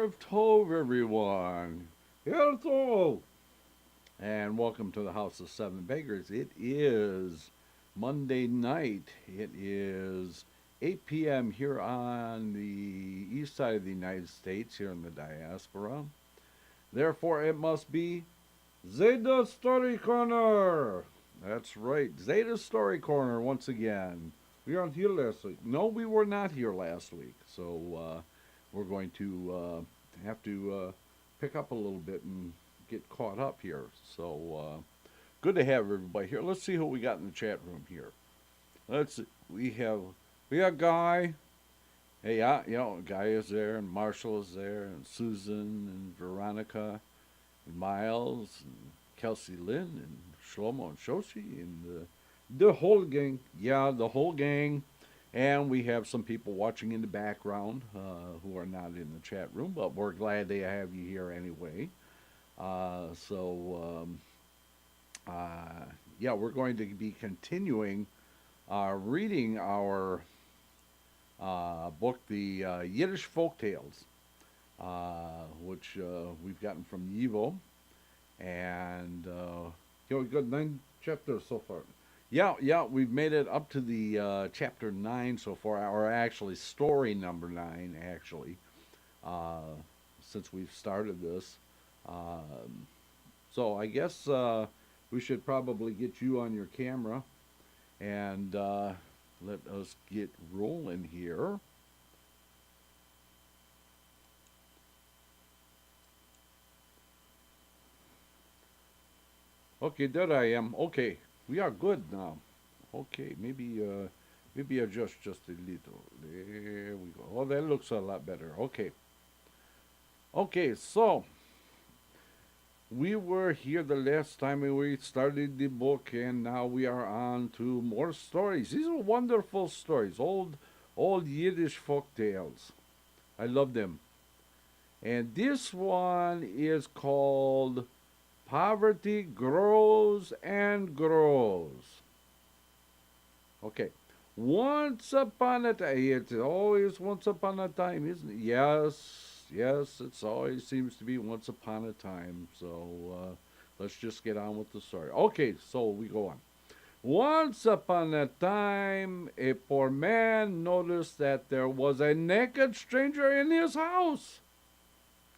Erev Tov, everyone. Erev Tov. And welcome to the House of Seven Beggars. It is Monday night. It is 8 p.m. here on the east side of the United States, here in the diaspora. Therefore, it must be Zeyde Story Corner. That's right, Zeyde Story Corner once again. We aren't here last week. No, we were not here last week. So we're going to have to pick up a little bit and get caught up here. So good to have everybody here. Let's see who we got in the chat room here. Let's see. We got Guy. Hey, Guy is there, and Marshall is there, and Susan, and Veronica, and Miles, and Kelsey Lynn, and Shlomo, and Shoshi, and the whole gang. Yeah, the whole gang. And we have some people watching in the background who are not in the chat room, but we're glad they have you here anyway. We're going to be continuing reading our book, the Yiddish folktales, which we've gotten from Yivo. And we've got 9 chapters so far. Yeah, we've made it up to the chapter 9 so far, or actually story number 9, actually, since we've started this. So I guess we should probably get you on your camera and let us get rolling here. Okay, there I am. Okay. We are good now. Okay, maybe adjust just a little. There we go. Oh, that looks a lot better. Okay, so we were here the last time we started the book, and now we are on to more stories. These are wonderful stories, old Yiddish folk tales. I love them. And this one is called Poverty Grows and Grows. Okay. Once upon a time, it's always once upon a time, isn't it? Yes, it always seems to be once upon a time. So let's just get on with the story. Okay, so we go on. Once upon a time, a poor man noticed that there was a naked stranger in his house.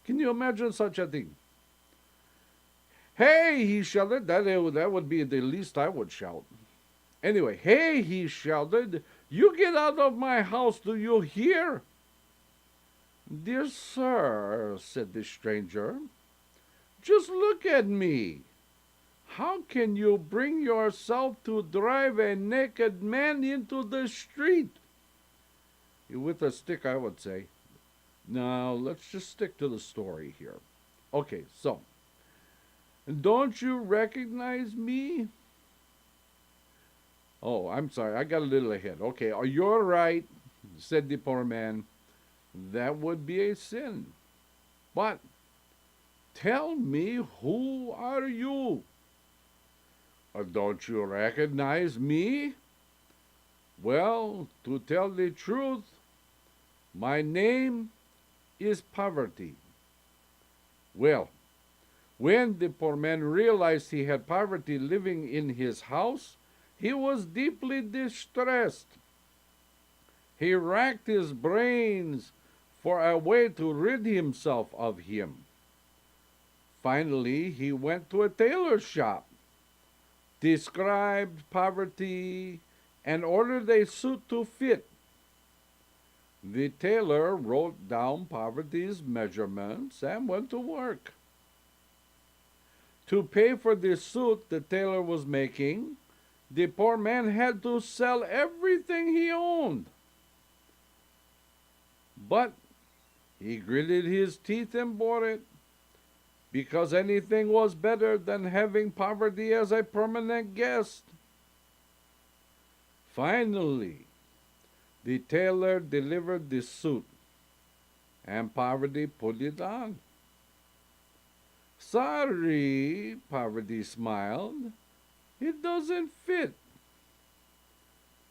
Can you imagine such a thing? Hey, he shouted. That would be the least I would shout. Anyway, hey, he shouted. You get out of my house, do you hear? Dear sir, said the stranger, just look at me. How can you bring yourself to drive a naked man into the street? With a stick, I would say. Now, let's just stick to the story here. Okay, so. Don't you recognize me? Oh, I'm sorry. I got a little ahead. Okay, you're right, said the poor man. That would be a sin. But tell me, who are you? Don't you recognize me? Well, to tell the truth, my name is Poverty. Well, when the poor man realized he had poverty living in his house, he was deeply distressed. He racked his brains for a way to rid himself of him. Finally, he went to a tailor's shop, described Poverty, and ordered a suit to fit. The tailor wrote down Poverty's measurements and went to work. To pay for the suit the tailor was making, the poor man had to sell everything he owned. But he gritted his teeth and bought it, because anything was better than having Poverty as a permanent guest. Finally, the tailor delivered the suit, and Poverty put it on. Sorry, Poverty smiled. It doesn't fit.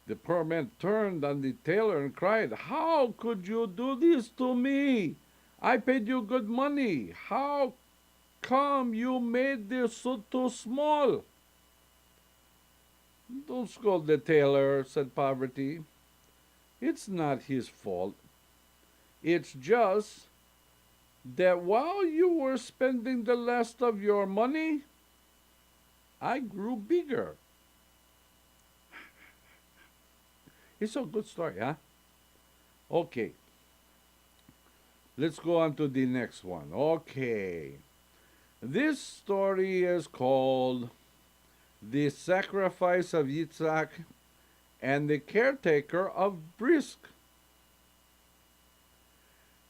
The poor man turned on the tailor and cried, How could you do this to me? I paid you good money. How come you made this suit too small? Don't scold the tailor, said Poverty. It's not his fault. It's just that while you were spending the last of your money, I grew bigger. It's a good story, huh? Okay, let's go on to the next one. Okay, this story is called The Sacrifice of Yitzhak and the Caretaker of Brisk.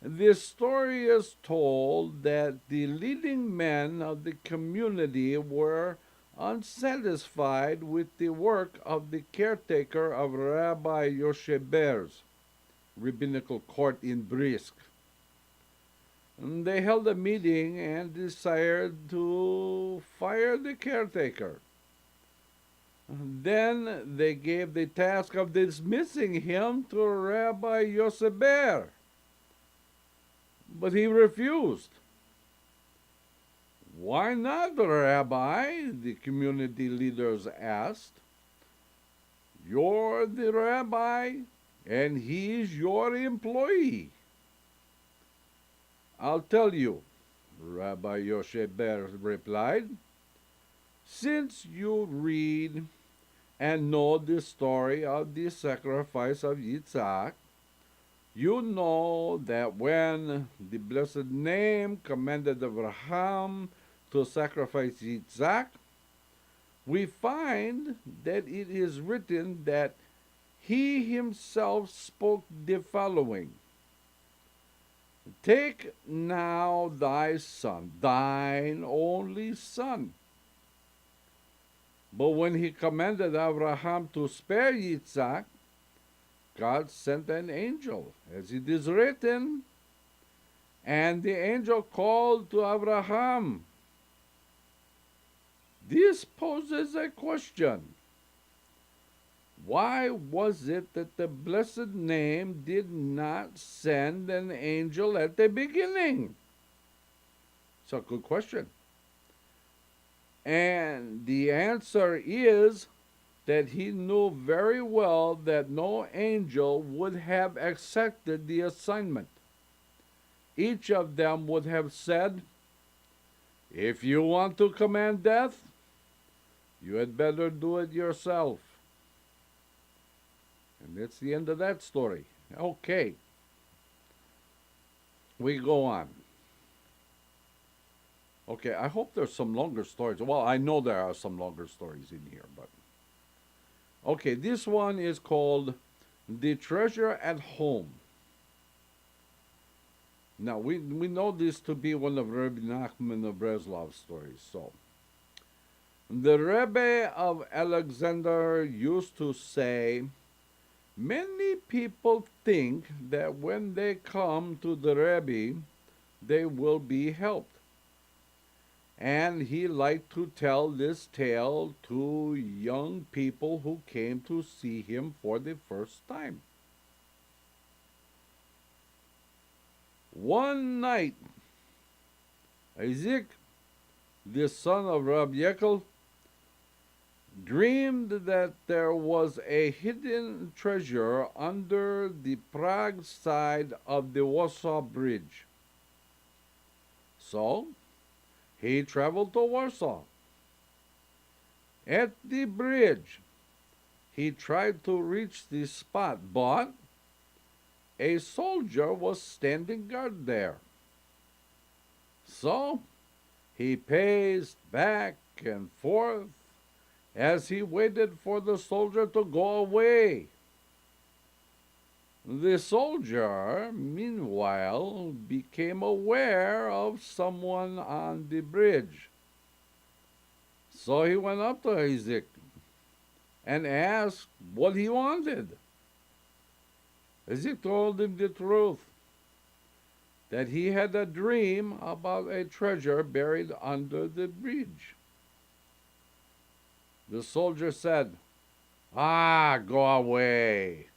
This story is told that the leading men of the community were unsatisfied with the work of the caretaker of Rabbi Yosheber's rabbinical court in Brisk. They held a meeting and decided to fire the caretaker. Then they gave the task of dismissing him to Rabbi Yosheber, but he refused. Why not, Rabbi? The community leaders asked. You're the rabbi, and he's your employee. I'll tell you, Rabbi Yosheber replied. Since you read and know the story of the sacrifice of Yitzhak, you know that when the blessed name commanded Abraham to sacrifice Yitzhak, we find that it is written that he himself spoke the following. Take now thy son, thine only son. But when he commanded Abraham to spare Yitzhak, God sent an angel, as it is written, and the angel called to Abraham. This poses a question. Why was it that the blessed name did not send an angel at the beginning? It's a good question. And the answer is that he knew very well that no angel would have accepted the assignment. Each of them would have said, if you want to command death, you had better do it yourself. And that's the end of that story. Okay. We go on. Okay, I hope there's some longer stories. Well, I know there are some longer stories in here, but... Okay, this one is called The Treasure at Home. Now, we know this to be one of Rabbi Nachman of Breslov's stories, so... The Rebbe of Alexander used to say, many people think that when they come to the Rebbe, they will be helped. And he liked to tell this tale to young people who came to see him for the first time. One night, Isaac, the son of Rabbi Yekel, dreamed that there was a hidden treasure under the Prague side of the Warsaw Bridge. So, he traveled to Warsaw. At the bridge, he tried to reach the spot, but a soldier was standing guard there. So, he paced back and forth as he waited for the soldier to go away. The soldier, meanwhile, became aware of someone on the bridge. So he went up to Isaac and asked what he wanted. Isaac told him the truth, that he had a dream about a treasure buried under the bridge. The soldier said, go away.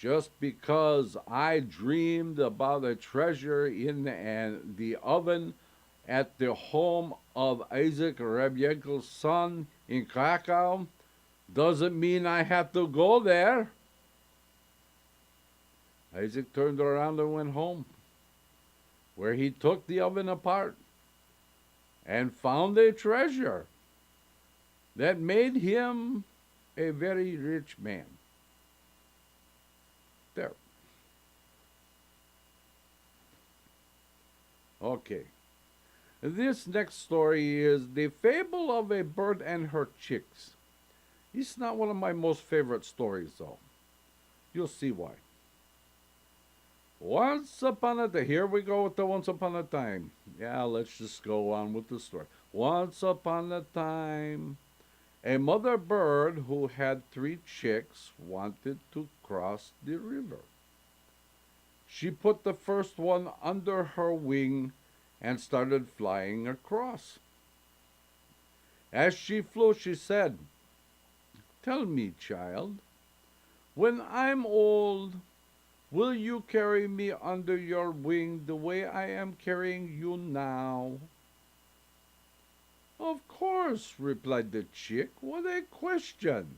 just because I dreamed about a treasure in the oven at the home of Isaac Reb Yankel's son in Krakow doesn't mean I have to go there. Isaac turned around and went home, where he took the oven apart and found a treasure that made him a very rich man. There. Okay. This next story is the fable of a bird and her chicks. It's not one of my most favorite stories, though. You'll see why. Once upon a time, here we go with the once upon a time. Yeah, let's just go on with the story. Once upon a time, a mother bird who had 3 chicks wanted to cross the river. She put the first one under her wing and started flying across. As she flew, she said, "Tell me, child, when I'm old, will you carry me under your wing the way I am carrying you now?" "Of course," replied the chick. "What a question!"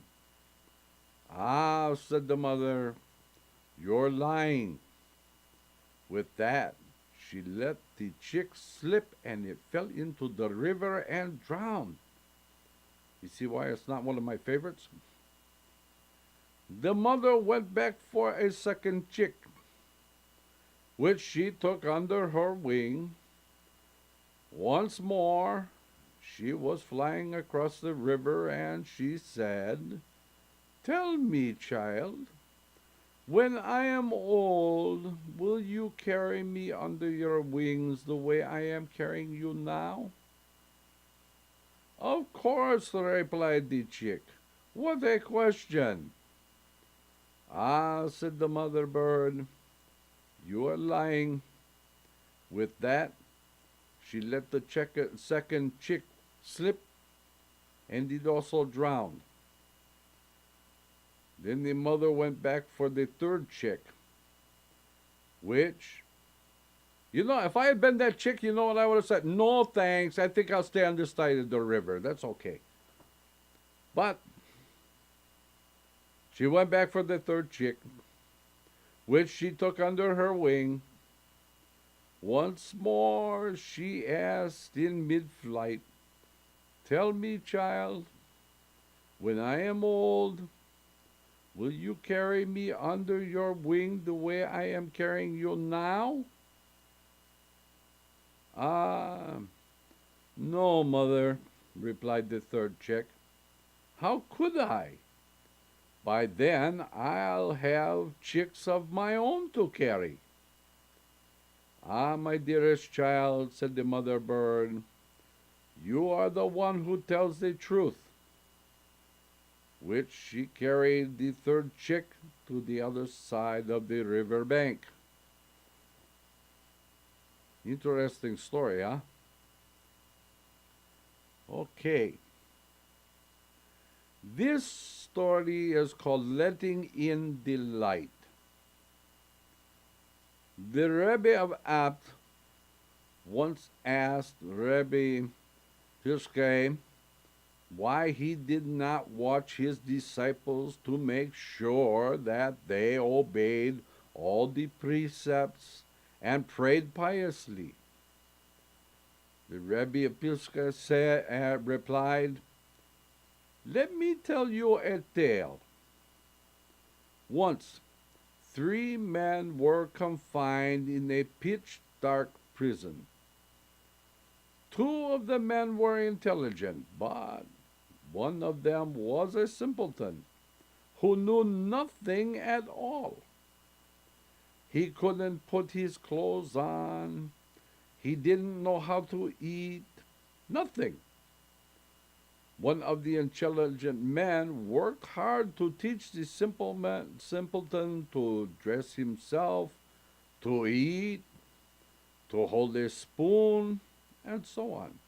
"Ah," said the mother, "you're lying." With that, she let the chick slip and it fell into the river and drowned. You see why it's not one of my favorites? The mother went back for a second chick, which she took under her wing. Once more, she was flying across the river, and she said, "Tell me, child, when I am old, will you carry me under your wings the way I am carrying you now?" "Of course," replied the chick. "What a question!" "Ah," said the mother bird, "you are lying." With that, she let the second chick slip, and it also drowned. Then the mother went back for the third chick, which, if I had been that chick, you know what I would have said? "No, thanks. I think I'll stay on this side of the river. That's okay." But she went back for the third chick, which she took under her wing. Once more she asked in mid-flight, "Tell me, child, when I am old, will you carry me under your wing the way I am carrying you now?" "Ah, no, mother," replied the third chick. "How could I? By then I'll have chicks of my own to carry." "Ah, my dearest child," said the mother bird, "you are the one who tells the truth." Which she carried the third chick to the other side of the river bank. Interesting story, huh? Okay. This story is called Letting in the Light. The Rebbe of Apt once asked Rebbe Pirskei why he did not watch his disciples to make sure that they obeyed all the precepts and prayed piously. The Rebbe of Pirskei replied, "Let me tell you a tale. Once, 3 men were confined in a pitch-dark prison. 2 of the men were intelligent, but one of them was a simpleton who knew nothing at all. He couldn't put his clothes on. He didn't know how to eat. Nothing. One of the intelligent men worked hard to teach the simpleton to dress himself, to eat, to hold a spoon, and so on.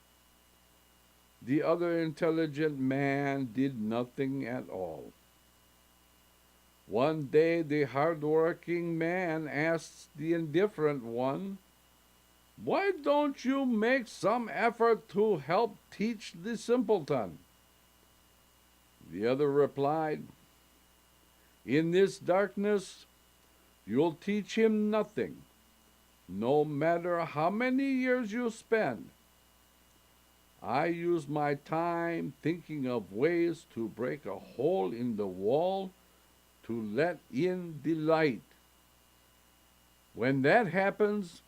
The other intelligent man did nothing at all. One day the hard-working man asked the indifferent one, "Why don't you make some effort to help teach the simpleton?" The other replied, "In this darkness you'll teach him nothing, no matter how many years you spend. I use my time thinking of ways to break a hole in the wall to let in the light. When that happens,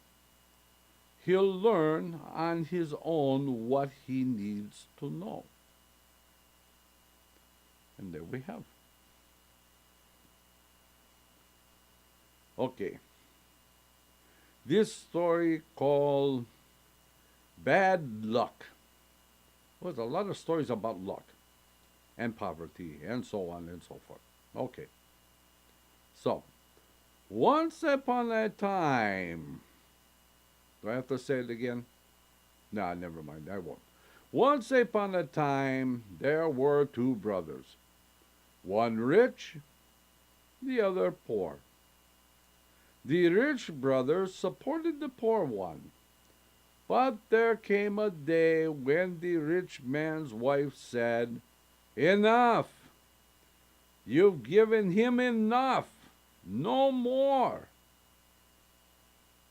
he'll learn on his own what he needs to know." And there we have. Okay. This story called Bad Luck. Well, there's a lot of stories about luck and poverty and so on and so forth. Okay. So, once upon a time, do I have to say it again? No, never mind, I won't. Once upon a time, there were two brothers, one rich, the other poor. The rich brother supported the poor one, but there came a day when the rich man's wife said, "Enough! You've given him enough! No more!"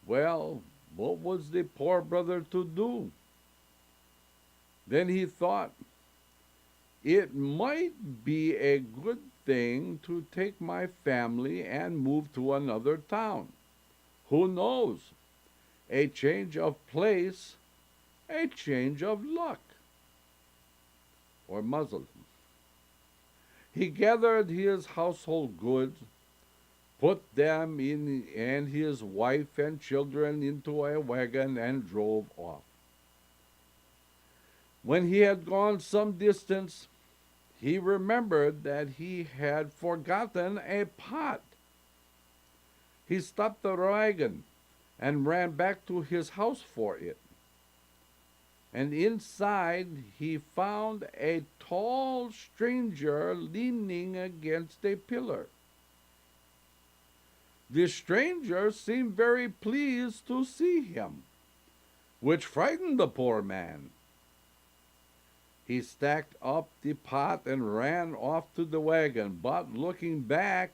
Well, what was the poor brother to do? Then he thought, it might be a good thing to take my family and move to another town. Who knows? A change of place, a change of luck. Or muzzle. He gathered his household goods, put them in and his wife and children into a wagon and drove off. When he had gone some distance, he remembered that he had forgotten a pot. He stopped the wagon and ran back to his house for it. And inside he found a tall stranger leaning against a pillar. The stranger seemed very pleased to see him, which frightened the poor man. He stacked up the pot and ran off to the wagon, but looking back,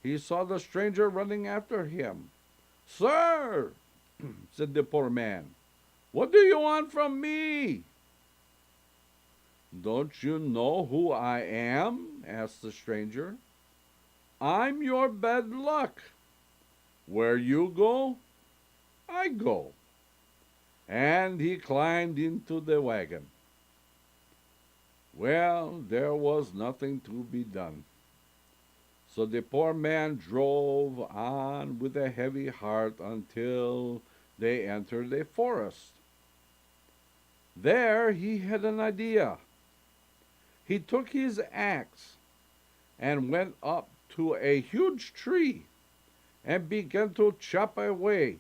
he saw the stranger running after him. "Sir," said the poor man, "what do you want from me?" "Don't you know who I am?" asked the stranger. "I'm your bad luck. Where you go, I go." And he climbed into the wagon. Well, there was nothing to be done. So the poor man drove on with a heavy heart until they entered a forest. There he had an idea. He took his axe and went up to a huge tree and began to chop away.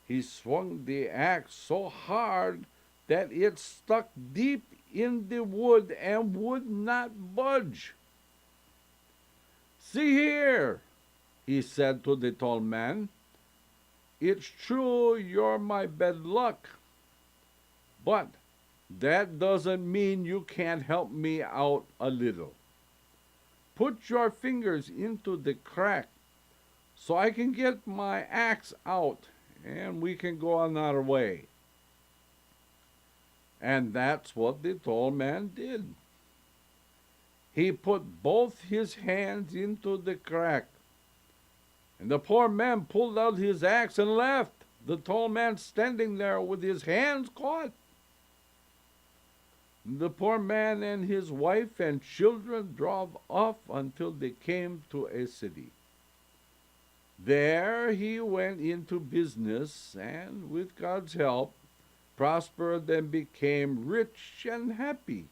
He swung the axe so hard that it stuck deep in the wood and would not budge. "See here," he said to the tall man, "it's true you're my bad luck, but that doesn't mean you can't help me out a little. Put your fingers into the crack so I can get my axe out and we can go on our way." And that's what the tall man did. He put both his hands into the crack, and the poor man pulled out his axe and left, the tall man standing there with his hands caught. The poor man and his wife and children drove off until they came to a city. There he went into business and, with God's help, prospered and became rich and happy.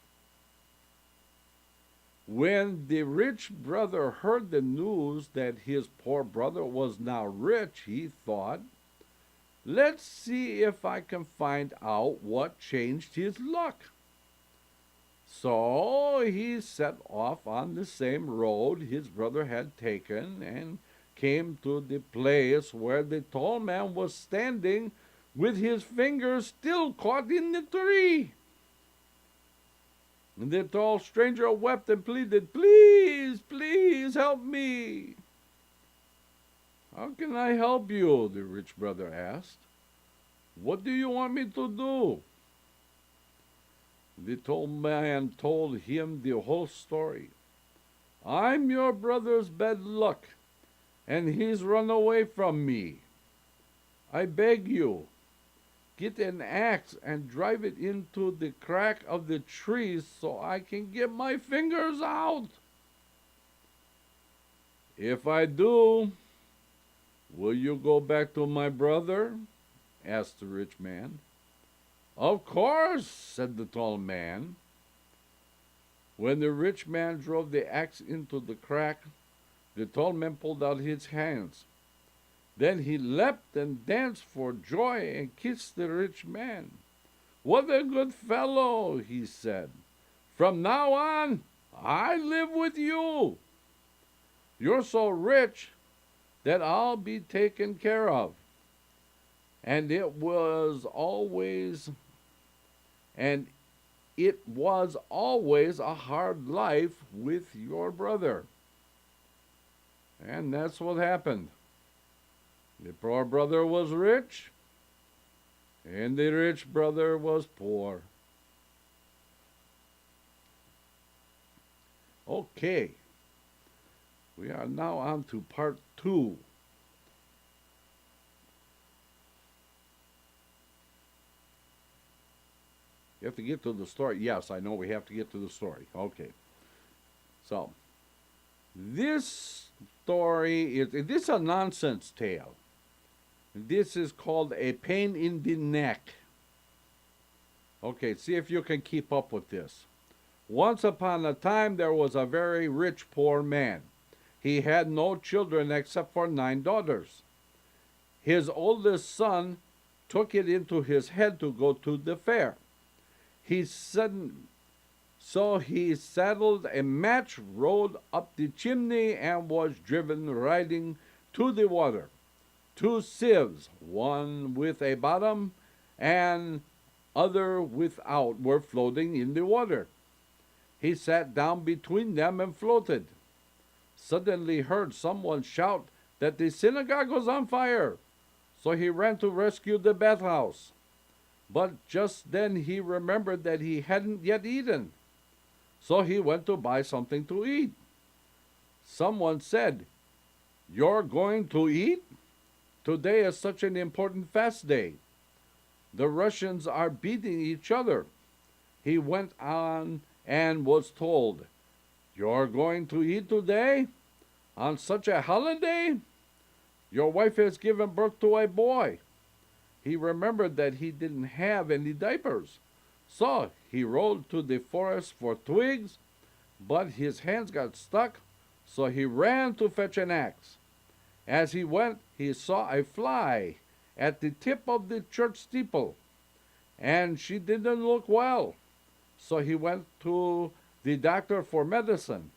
When the rich brother heard the news that his poor brother was now rich, he thought, "Let's see if I can find out what changed his luck." So he set off on the same road his brother had taken and came to the place where the tall man was standing with his fingers still caught in the tree. And the tall stranger wept and pleaded, "Please, please help me." "How can I help you?" the rich brother asked. "What do you want me to do?" The tall man told him the whole story. "I'm your brother's bad luck, and he's run away from me. I beg you, get an axe and drive it into the crack of the tree so I can get my fingers out." "If I do, will you go back to my brother?" asked the rich man. "Of course," said the tall man. When the rich man drove the axe into the crack, the tall man pulled out his hands. Then he leapt and danced for joy and kissed the rich man. "What a good fellow," he said. "From now on, I live with you. You're so rich that I'll be taken care of. And it was always a hard life with your brother." And that's what happened. The poor brother was rich, and the rich brother was poor. Okay, we are now on to part 2. You have to get to the story. Yes, I know we have to get to the story. Okay. So, this story is a nonsense tale. This is called A Pain in the Neck. Okay, see if you can keep up with this. Once upon a time, there was a very rich poor man. He had no children except for 9 daughters. His oldest son took it into his head to go to the fair. So he saddled a match, rode up the chimney, and was driven riding to the water. 2 sieves, one with a bottom and other without, were floating in the water. He sat down between them and floated. Suddenly heard someone shout that the synagogue was on fire. So he ran to rescue the bathhouse. But just then he remembered that he hadn't yet eaten. So he went to buy something to eat. Someone said, "You're going to eat? Today is such an important fast day. The Russians are beating each other." He went on and was told, "You're going to eat today? On such a holiday? Your wife has given birth to a boy." He remembered that he didn't have any diapers. So he rode to the forest for twigs, but his hands got stuck, so he ran to fetch an axe. As he went, he saw a fly at the tip of the church steeple, and she didn't look well. So he went to the doctor for medicine.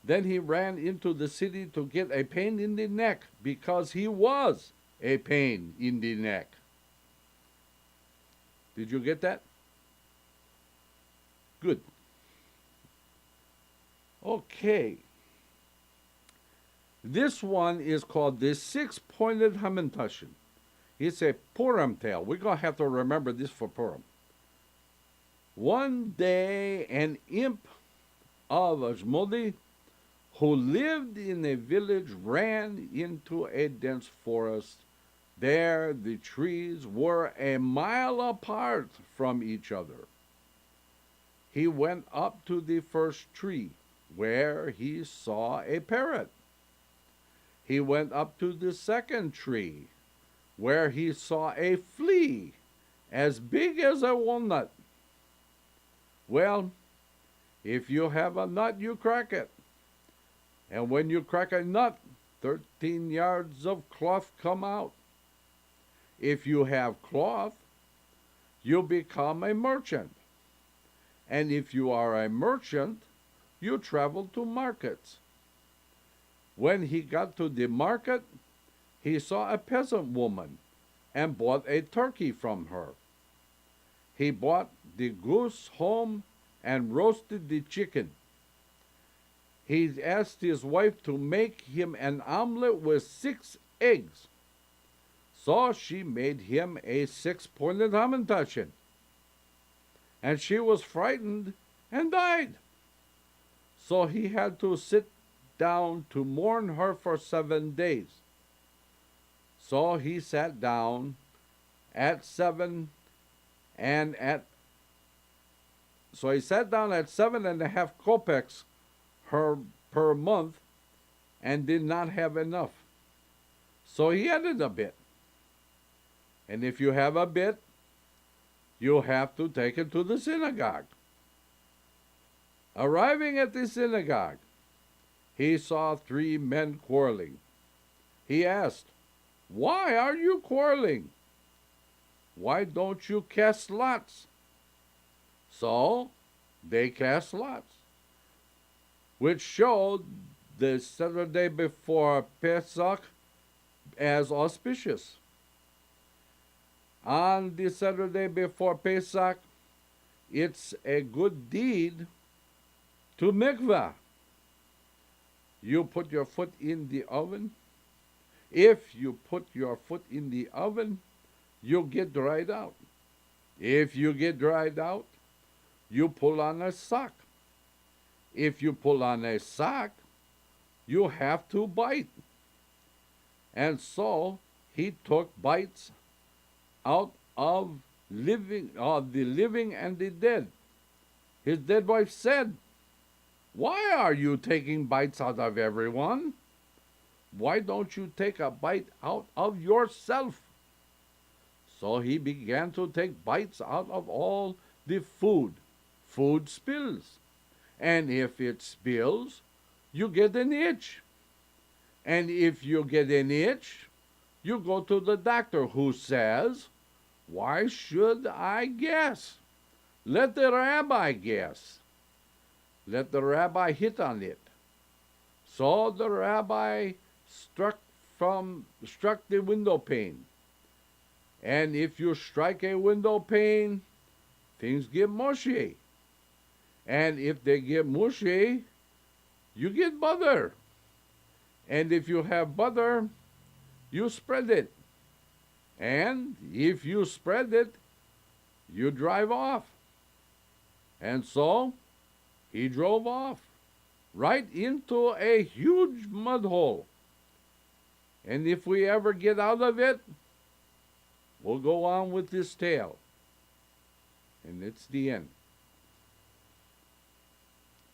Then he ran into the city to get a pain in the neck, because he was a pain in the neck. Did you get that? Good. Okay. This one is called the Six-Pointed Hamantashen. It's a Purim tale. We're going to have to remember this for Purim. One day, an imp of Ashmodi who lived in a village ran into a dense forest. There the trees were a mile apart from each other. He went up to the first tree, where he saw a parrot. He went up to the second tree, where he saw a flea as big as a walnut. Well, if you have a nut, you crack it. And when you crack a nut, 13 yards of cloth come out. If you have cloth, you become a merchant. And if you are a merchant, you travel to markets. When he got to the market, he saw a peasant woman and bought a turkey from her. He brought the goose home and roasted the chicken. He asked his wife to make him an omelet with 6 eggs. So she made him a 6-pointed hamantashen. And she was frightened and died. So he had to sit down to mourn her for 7 days. So he sat down at 7 and at so he sat down at 7.5 kopecks per month and did not have enough. So he added a bit. And if you have a bit, you have to take it to the synagogue. Arriving at the synagogue, he saw 3 men quarreling. He asked, "Why are you quarreling? Why don't you cast lots?" So they cast lots, which showed the Saturday before Pesach as auspicious. On the Saturday before Pesach, it's a good deed to mikvah. You put your foot in the oven. If you put your foot in the oven, you'll get dried out. If you get dried out, you pull on a sock. If you pull on a sock, you have to bite. And so he took bites out of the living and the dead. His dead wife said, "Why are you taking bites out of everyone? Why don't you take a bite out of yourself?" So he began to take bites out of all the food. Food spills. And if it spills, you get an itch. And if you get an itch, you go to the doctor who says, "Why should I guess? Let the rabbi guess. Let the rabbi hit on it." So the rabbi struck the window pane. And if you strike a window pane, things get mushy. And if they get mushy, you get butter. And if you have butter, you spread it. And if you spread it, you drive off. And so he drove off right into a huge mud hole. And if we ever get out of it, we'll go on with this tale. And it's the end.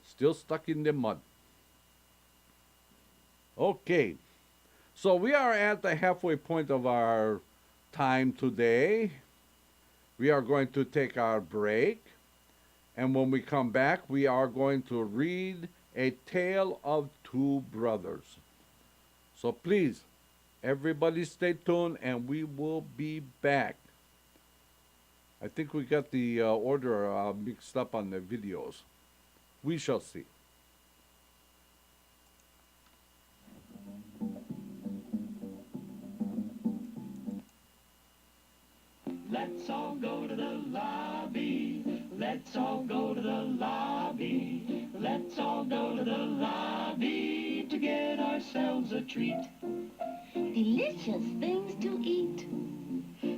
Still stuck in the mud. Okay, so we are at the halfway point of our time today. We are going to take our break. And when we come back, we are going to read a tale of 2 brothers. So please, everybody stay tuned and we will be back. I think we got the order mixed up on the videos. We shall see. Let's all go to the lobby. Let's all go to the lobby. Let's all go to the lobby to get ourselves a treat. Delicious things to eat.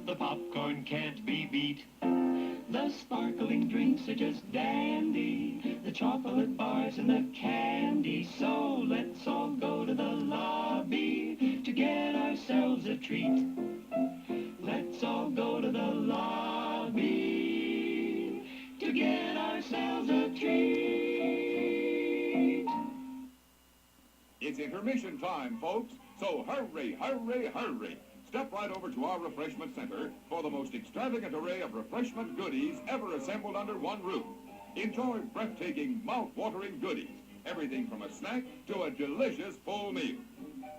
The popcorn can't be beat. The sparkling drinks are just dandy. The chocolate bars and the candy. So let's all go to the lobby to get ourselves a treat. Let's all go to the lobby to get ourselves a treat. It's intermission time, folks, so hurry, hurry, hurry. Step right over to our refreshment center for the most extravagant array of refreshment goodies ever assembled under one roof. Enjoy breathtaking, mouth-watering goodies, everything from a snack to a delicious full meal.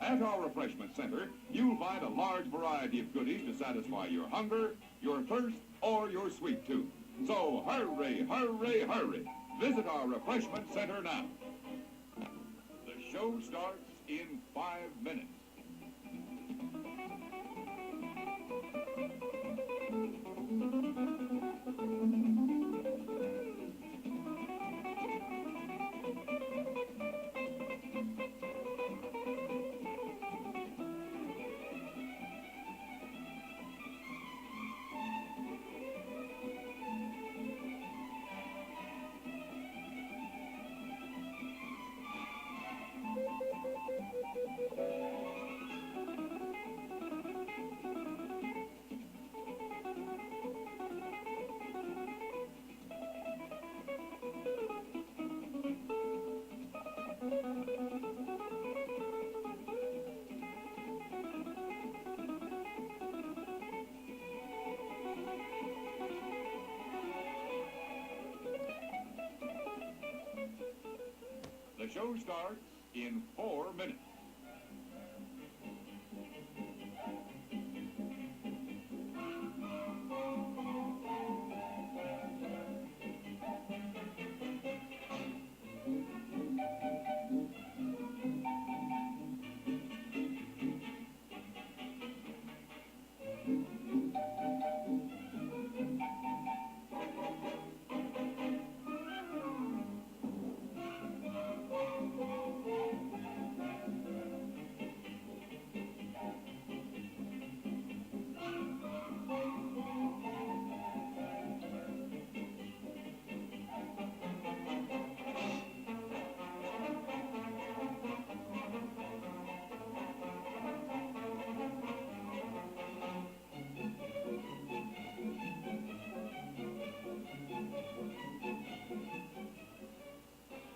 At our refreshment center, you'll find a large variety of goodies to satisfy your hunger, your thirst, or your sweet tooth. So hurry, hurry, hurry. Visit our refreshment center now. The show starts in 5 minutes. The show starts in 4 minutes.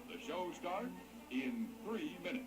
The show starts in 3 minutes.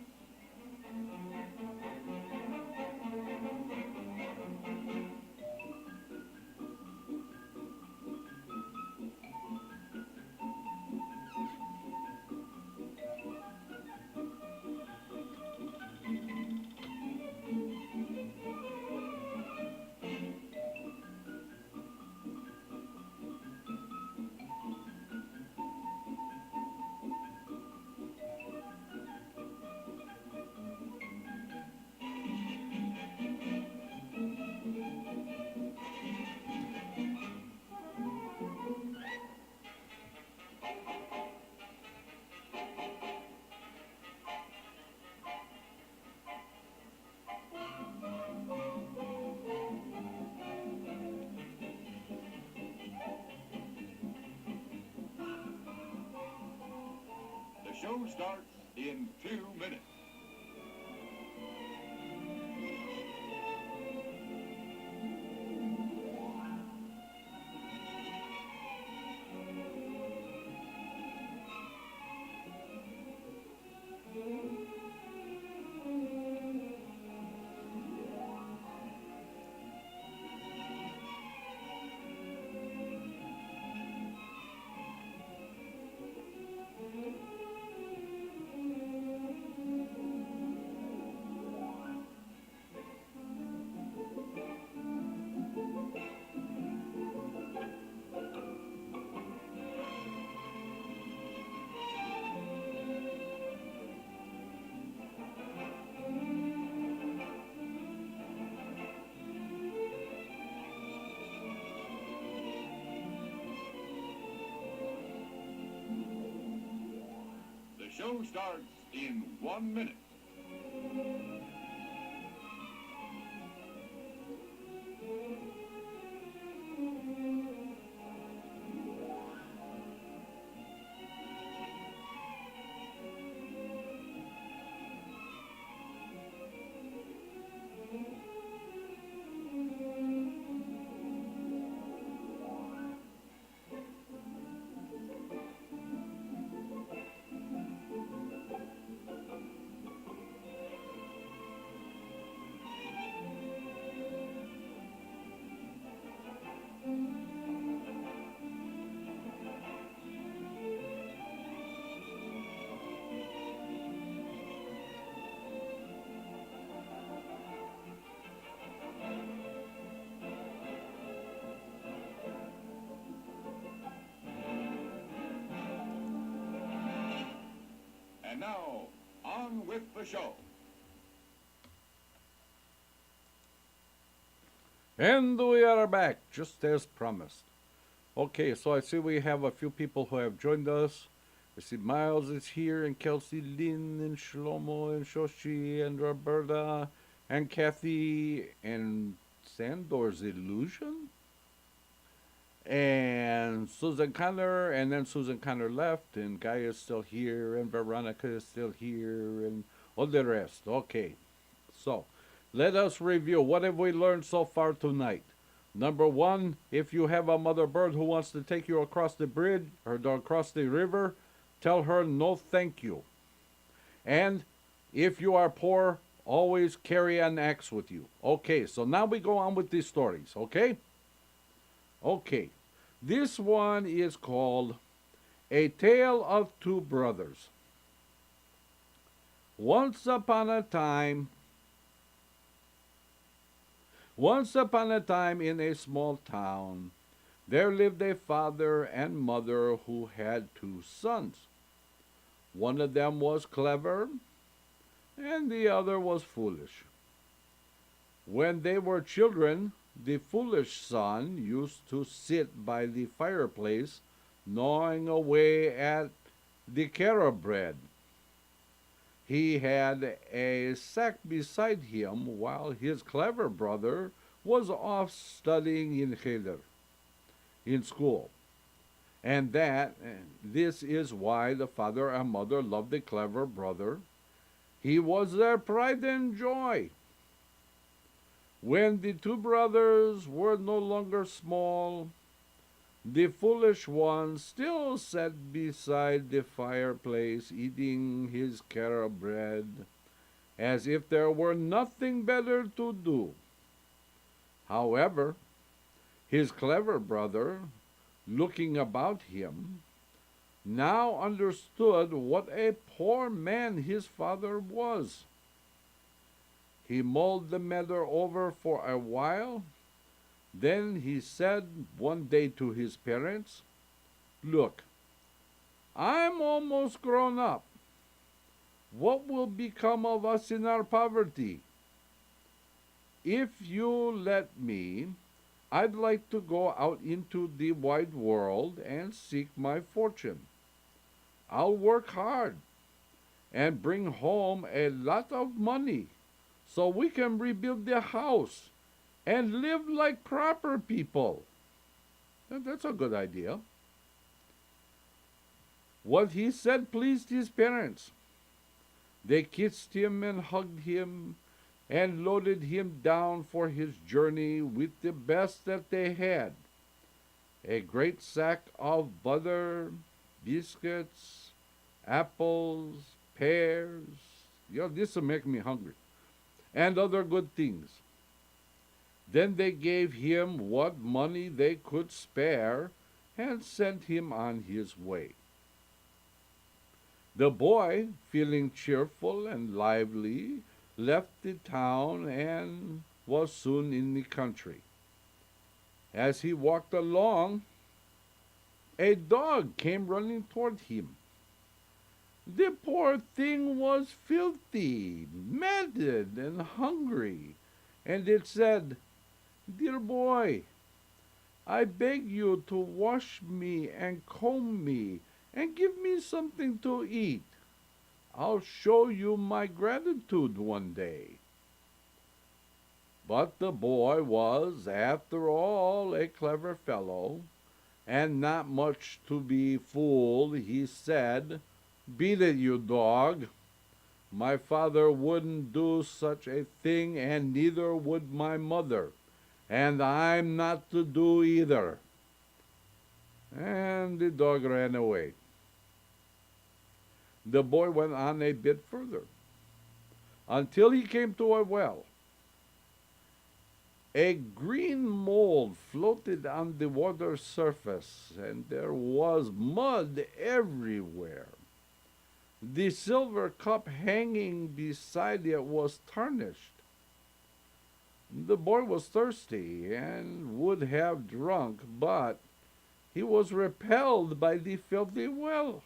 The show starts in 2 minutes. The show starts in 1 minute. now, on with the show. And we are back, just as promised. Okay, so I see we have a few people who have joined us. I see Miles is here, and Kelsey Lynn, and Shlomo, and Shoshi, and Roberta, and Kathy, and Sandor's Illusion, and Susan Connor, and then Susan Connor left, and Guy is still here, and Veronica is still here, and all the rest. Okay, so let us review. What have we learned so far tonight? Number one, if you have a mother bird who wants to take you across the bridge or across the river, tell her no thank you. And if you are poor, always carry an axe with you. Okay, so now we go on with these stories, okay? Okay, this one is called A Tale of Two Brothers. Once upon a time in a small town, there lived a father and mother who had two sons. One of them was clever, and the other was foolish. When they were children, the foolish son used to sit by the fireplace, gnawing away at the Keruv bread. He had a sack beside him while his clever brother was off studying in school. And this is why the father and mother loved the clever brother. He was their pride and joy. When the two brothers were no longer small, the foolish one still sat beside the fireplace eating his carob bread, as if there were nothing better to do. However, his clever brother, looking about him, now understood what a poor man his father was. He mulled the matter over for a while. Then he said one day to his parents, "Look, I'm almost grown up. What will become of us in our poverty? If you let me, I'd like to go out into the wide world and seek my fortune. I'll work hard and bring home a lot of money so we can rebuild the house and live like proper people." That's a good idea. What he said pleased his parents. They kissed him and hugged him and loaded him down for his journey with the best that they had. A great sack of butter, biscuits, apples, pears. This will make me hungry. And other good things. Then they gave him what money they could spare and sent him on his way. The boy, feeling cheerful and lively, left the town and was soon in the country. As he walked along, a dog came running toward him. The poor thing was filthy, matted, and hungry, and it said, "Dear boy, I beg you to wash me and comb me and give me something to eat. I'll show you my gratitude one day." But the boy was, after all, a clever fellow, and not much to be fooled. He said, "Beat it, you dog. My father wouldn't do such a thing, and neither would my mother, and I'm not to do either." And the dog ran away. The boy went on a bit further, until he came to a well. A green mold floated on the water surface, and there was mud everywhere. The silver cup hanging beside it was tarnished. The boy was thirsty and would have drunk, but he was repelled by the filthy well.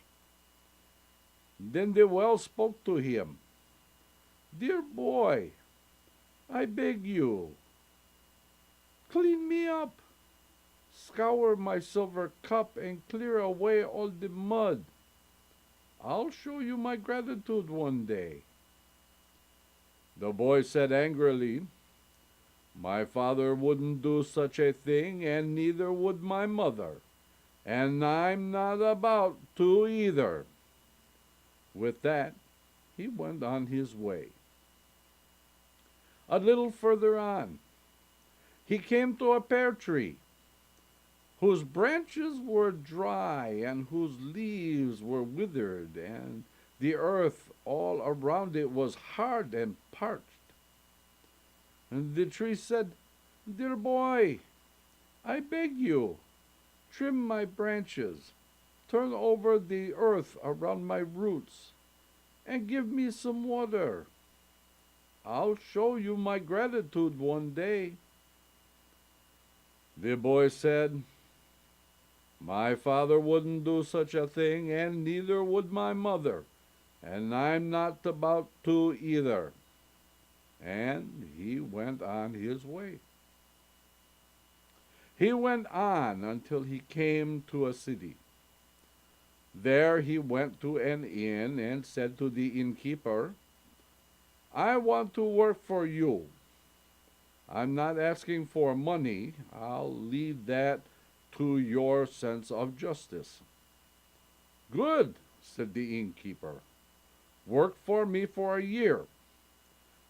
Then the well spoke to him. "Dear boy, I beg you, clean me up. Scour my silver cup and clear away all the mud. I'll show you my gratitude one day." The boy said angrily, "My father wouldn't do such a thing, and neither would my mother, and I'm not about to either." With that, he went on his way. A little further on, he came to a pear tree, whose branches were dry and whose leaves were withered, and the earth all around it was hard and parched. And the tree said, "Dear boy, I beg you, trim my branches, turn over the earth around my roots, and give me some water. I'll show you my gratitude one day." The boy said, "My father wouldn't do such a thing, and neither would my mother, and I'm not about to either." And he went on his way. He went on until he came to a city. There he went to an inn and said to the innkeeper, "I want to work for you. I'm not asking for money. I'll leave that to your sense of justice." "Good," said the innkeeper. "Work for me for a year.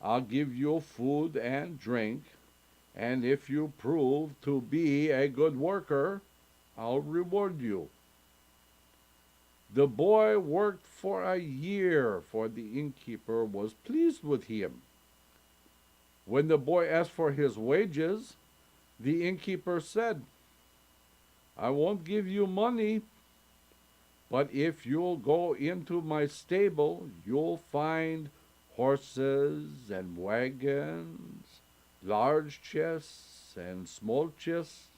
I'll give you food and drink, and if you prove to be a good worker, I'll reward you." The boy worked for a year, for the innkeeper was pleased with him. When the boy asked for his wages, the innkeeper said, "I won't give you money, but if you'll go into my stable, you'll find horses and wagons, large chests and small chests,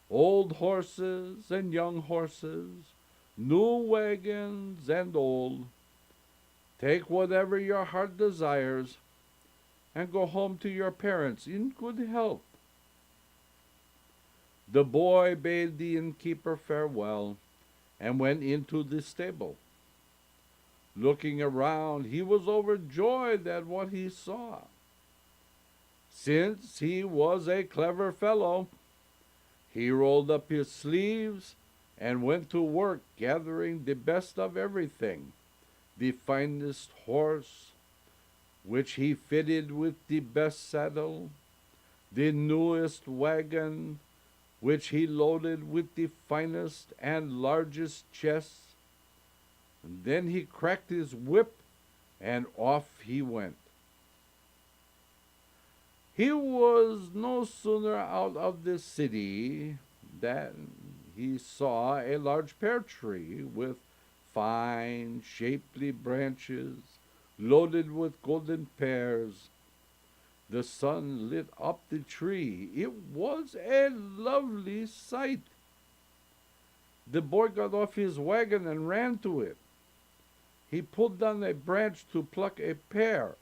old horses and young horses, new wagons and old. Take whatever your heart desires and go home to your parents in good health." The boy bade the innkeeper farewell and went into the stable. Looking around, he was overjoyed at what he saw. Since he was a clever fellow, he rolled up his sleeves and went to work gathering the best of everything, the finest horse, which he fitted with the best saddle, the newest wagon, which he loaded with the finest and largest chests. And then he cracked his whip, and off he went. He was no sooner out of the city than he saw a large pear tree with fine, shapely branches, loaded with golden pears. The sun lit up the tree. It was a lovely sight. The boy got off his wagon and ran to it. He pulled down a branch to pluck a pear,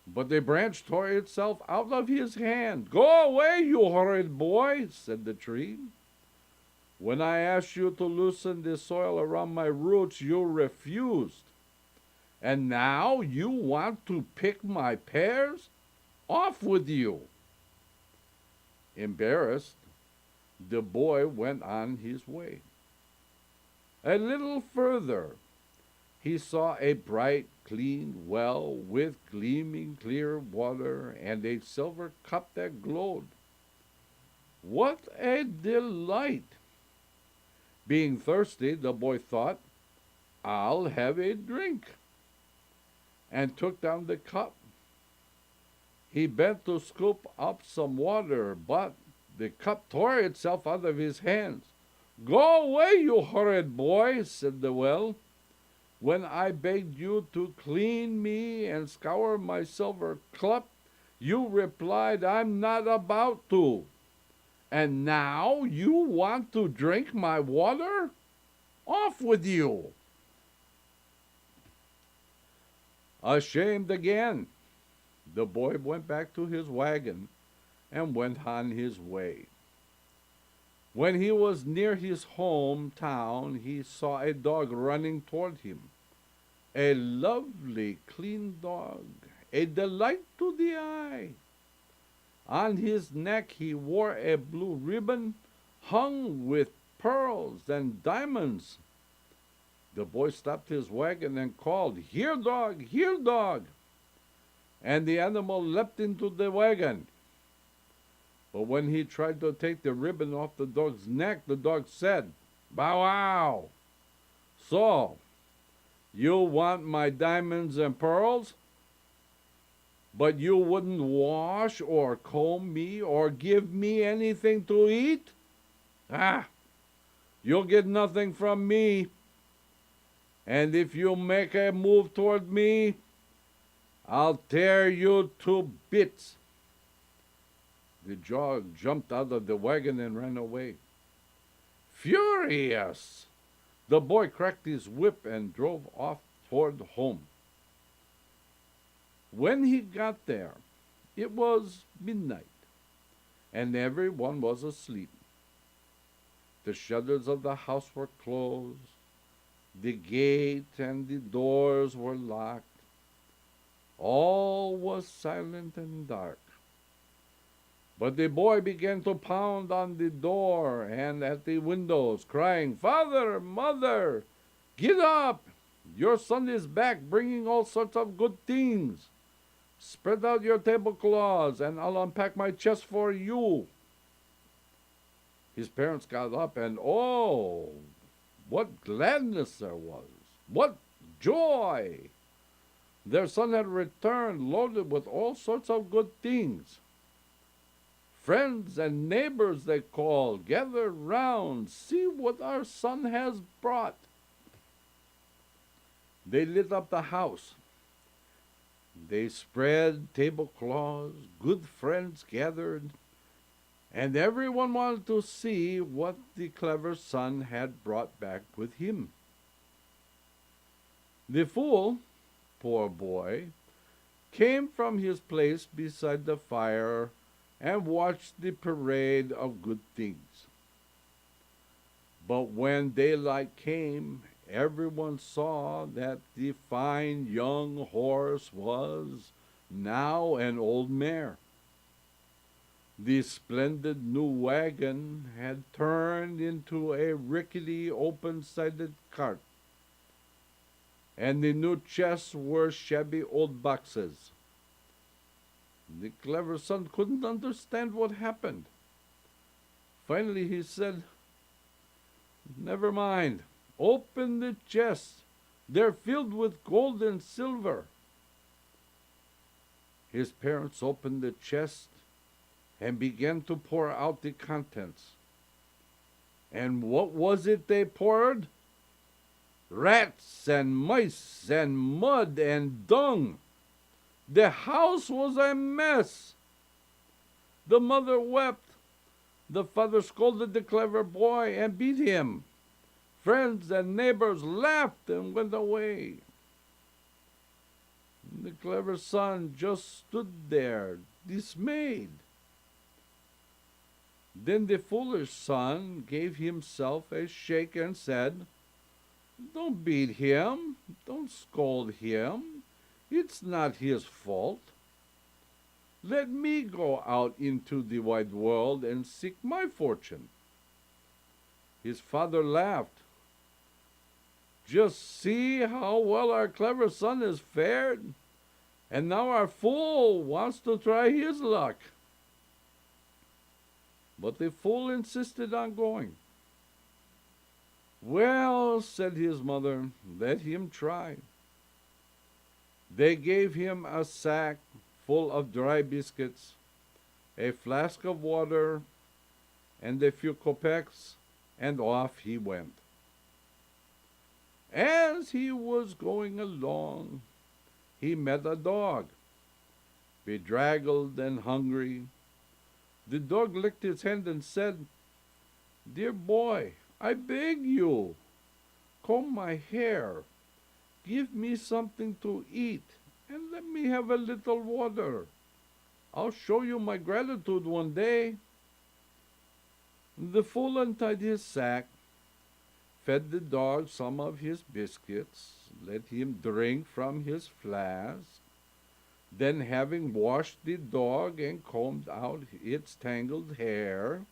but the branch tore itself out of his hand. "Go away, you horrid boy," said the tree. "When I asked you to loosen the soil around my roots, you refused. And now you want to pick my pears? Off with you." Embarrassed, the boy went on his way. A little further, he saw a bright, clean well with gleaming clear water and a silver cup that glowed. What a delight! Being thirsty, the boy thought, "I'll have a drink," and took down the cup. He bent to scoop up some water, but the cup tore itself out of his hands. "Go away, you horrid boy," said the well. "When I begged you to clean me and scour my silver cup, you replied, 'I'm not about to.' And now you want to drink my water? Off with you!" Ashamed again, the boy went back to his wagon and went on his way. When he was near his hometown, he saw a dog running toward him. A lovely, clean dog, a delight to the eye. On his neck he wore a blue ribbon hung with pearls and diamonds. The boy stopped his wagon and called, "Here, dog! Here, dog!" And the animal leapt into the wagon. But when he tried to take the ribbon off the dog's neck, the dog said, "Bow wow! So, you want my diamonds and pearls? But you wouldn't wash or comb me or give me anything to eat? Ah, you'll get nothing from me. And if you make a move toward me, I'll tear you to bits." The dog jumped out of the wagon and ran away. Furious, the boy cracked his whip and drove off toward home. When he got there, it was midnight, and everyone was asleep. The shutters of the house were closed, the gate and the doors were locked. All was silent and dark. But the boy began to pound on the door and at the windows, crying, "Father, mother, get up! Your son is back, bringing all sorts of good things. Spread out your tablecloths, and I'll unpack my chest for you." His parents got up, and oh, what gladness there was! What joy! Their son had returned loaded with all sorts of good things. "Friends and neighbors," they called, "gather round, see what our son has brought." They lit up the house. They spread tablecloths, good friends gathered, and everyone wanted to see what the clever son had brought back with him. The fool, poor boy, came from his place beside the fire and watched the parade of good things. But when daylight came, everyone saw that the fine young horse was now an old mare. The splendid new wagon had turned into a rickety open-sided cart, and the new chests were shabby old boxes. The clever son couldn't understand what happened. Finally he said, "Never mind. Open the chests. They're filled with gold and silver." His parents opened the chest and began to pour out the contents. And what was it they poured? Rats and mice and mud and dung. The house was a mess. The mother wept. The father scolded the clever boy and beat him. Friends and neighbors laughed and went away. The clever son just stood there, dismayed. Then the foolish son gave himself a shake and said, "Don't beat him. Don't scold him. It's not his fault. Let me go out into the wide world and seek my fortune." His father laughed. "Just see how well our clever son has fared, and now our fool wants to try his luck." But the fool insisted on going. "Well," said his mother, "let him try." They gave him a sack full of dry biscuits, a flask of water, and a few kopecks, and off he went. As he was going along, he met a dog, bedraggled and hungry. The dog licked his hand and said, "Dear boy, I beg you, comb my hair, give me something to eat, and let me have a little water. I'll show you my gratitude one day." The fool untied his sack, fed the dog some of his biscuits, let him drink from his flask. Then, having washed the dog and combed out its tangled hair,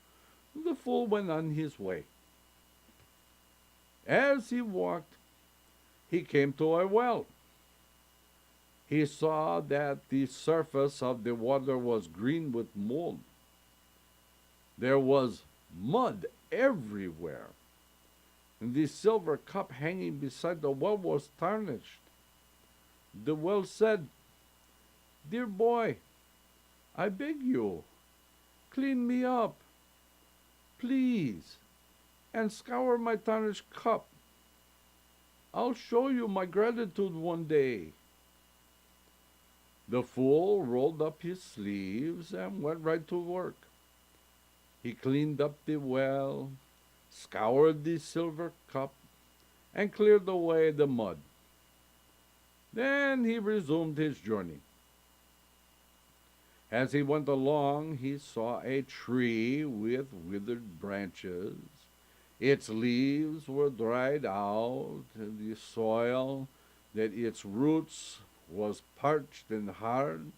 the fool went on his way. As he walked, he came to a well. He saw that the surface of the water was green with mold. There was mud everywhere, and the silver cup hanging beside the well was tarnished. The well said, "Dear boy, I beg you, clean me up, please, and scour my tarnished cup. I'll show you my gratitude one day." The fool rolled up his sleeves and went right to work. He cleaned up the well, scoured the silver cup, and cleared away the mud. Then he resumed his journey. As he went along, he saw a tree with withered branches. Its leaves were dried out, and the soil that its roots was parched and hard.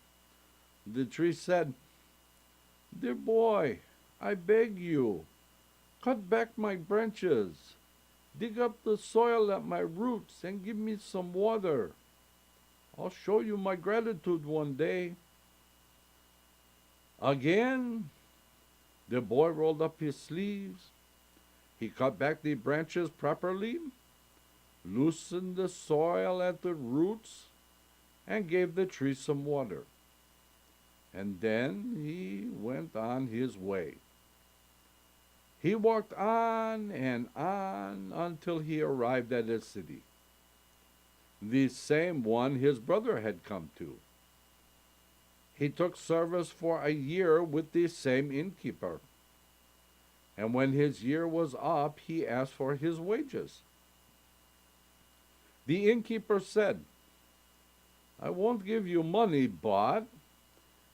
The tree said, "Dear boy, I beg you, cut back my branches, dig up the soil at my roots, and give me some water. I'll show you my gratitude one day." Again, the boy rolled up his sleeves. He cut back the branches properly, loosened the soil at the roots, and gave the tree some water. And then he went on his way. He walked on and on until he arrived at a city, the same one his brother had come to. He took service for a year with the same innkeeper, and when his year was up, he asked for his wages. The innkeeper said, "I won't give you money, but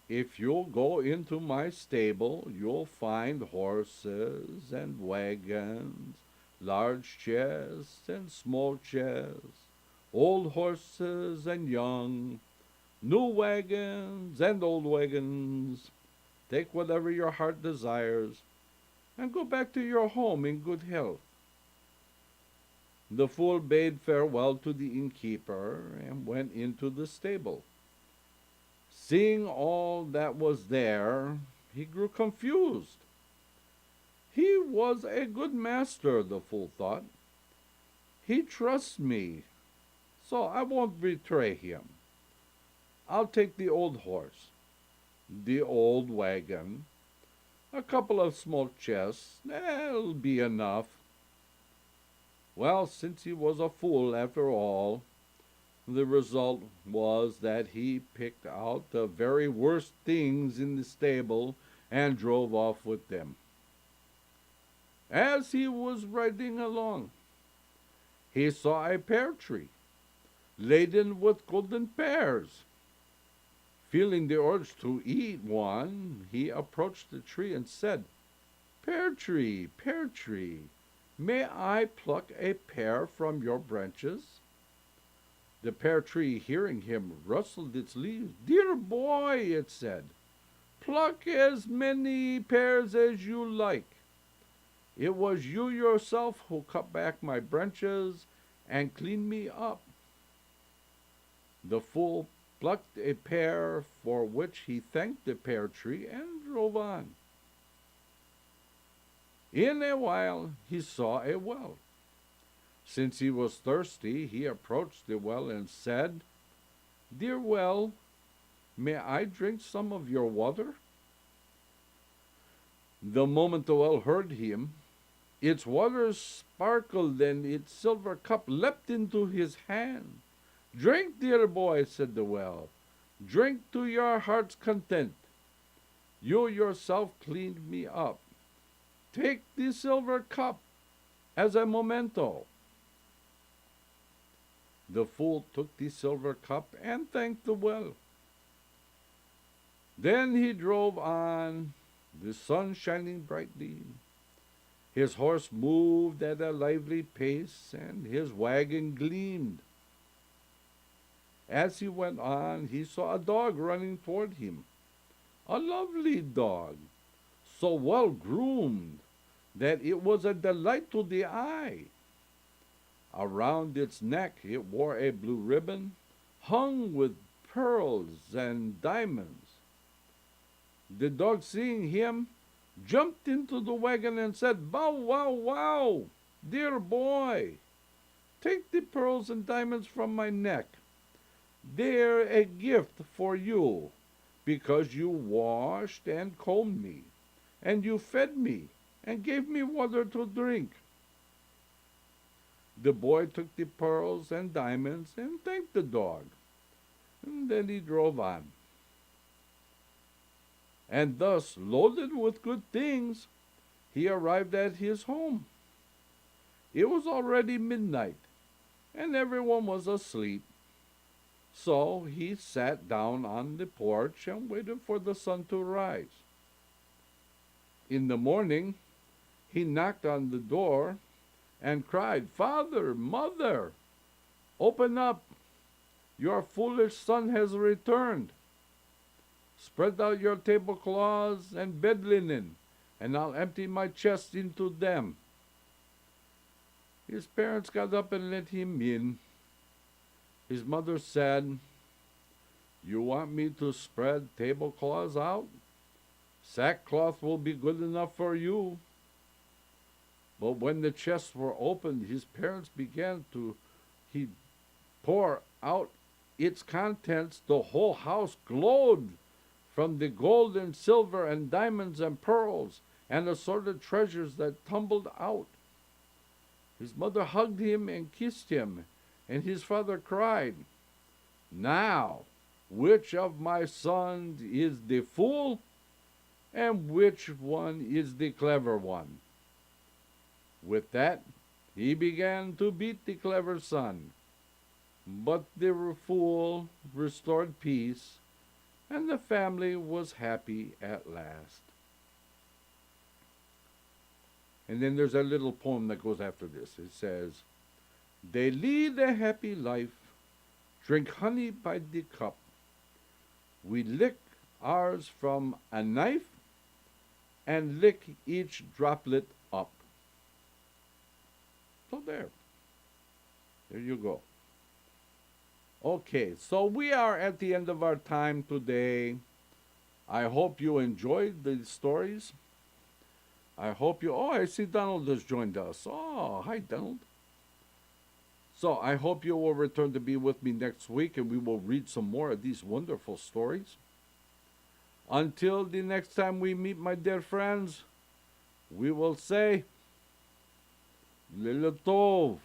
if you'll go into my stable, you'll find horses and wagons, large chests and small chests, old horses and young, new wagons and old wagons. Take whatever your heart desires, and go back to your home in good health." The fool bade farewell to the innkeeper and went into the stable. Seeing all that was there, he grew confused. He was a good master, the fool thought. He trusts me, so I won't betray him. I'll take the old horse, the old wagon, a couple of small chests. That'll be enough. Well, since he was a fool after all, the result was that he picked out the very worst things in the stable and drove off with them. As he was riding along, he saw a pear tree laden with golden pears. Feeling the urge to eat one, he approached the tree and said, Pear tree, may I pluck a pear from your branches?" The pear tree, hearing him, rustled its leaves. "Dear boy," it said, "pluck as many pears as you like. It was you yourself who cut back my branches and cleaned me up." The fool plucked a pear, for which he thanked the pear tree, and drove on. In a while he saw a well. Since he was thirsty, he approached the well and said, "Dear well, may I drink some of your water?" The moment the well heard him, its water sparkled and its silver cup leapt into his hand. "Drink, dear boy," said the well. "Drink to your heart's content. You yourself cleaned me up. Take the silver cup as a memento." The fool took the silver cup and thanked the well. Then he drove on, the sun shining brightly. His horse moved at a lively pace, and his wagon gleamed. As he went on, he saw a dog running toward him. A lovely dog, so well groomed that it was a delight to the eye. Around its neck it wore a blue ribbon, hung with pearls and diamonds. The dog, seeing him, jumped into the wagon and said, "Bow, wow, wow, dear boy, take the pearls and diamonds from my neck. They're a gift for you, because you washed and combed me, and you fed me, and gave me water to drink." The boy took the pearls and diamonds and thanked the dog, and then he drove on. And thus, loaded with good things, he arrived at his home. It was already midnight, and everyone was asleep. So he sat down on the porch and waited for the sun to rise. In the morning, he knocked on the door and cried, "Father, mother, open up! Your foolish son has returned. Spread out your tablecloths and bed linen, and I'll empty my chest into them." His parents got up and let him in. His mother said, "You want me to spread tablecloths out? Sackcloth will be good enough for you." But when the chests were opened, his parents began to pour out its contents. The whole house glowed from the gold and silver and diamonds and pearls and assorted treasures that tumbled out. His mother hugged him and kissed him, and his father cried, "Now, which of my sons is the fool, and which one is the clever one?" With that, he began to beat the clever son. But the fool restored peace, and the family was happy at last. And then there's a little poem that goes after this. It says, "They lead a happy life, drink honey by the cup. We lick ours from a knife and lick each droplet up." So there you go. Okay, so we are at the end of our time today. I hope you enjoyed the stories. I hope you, I see Donald has joined us. Oh, hi, Donald. So I hope you will return to be with me next week, and we will read some more of these wonderful stories. Until the next time we meet, my dear friends, we will say, Lila Tov.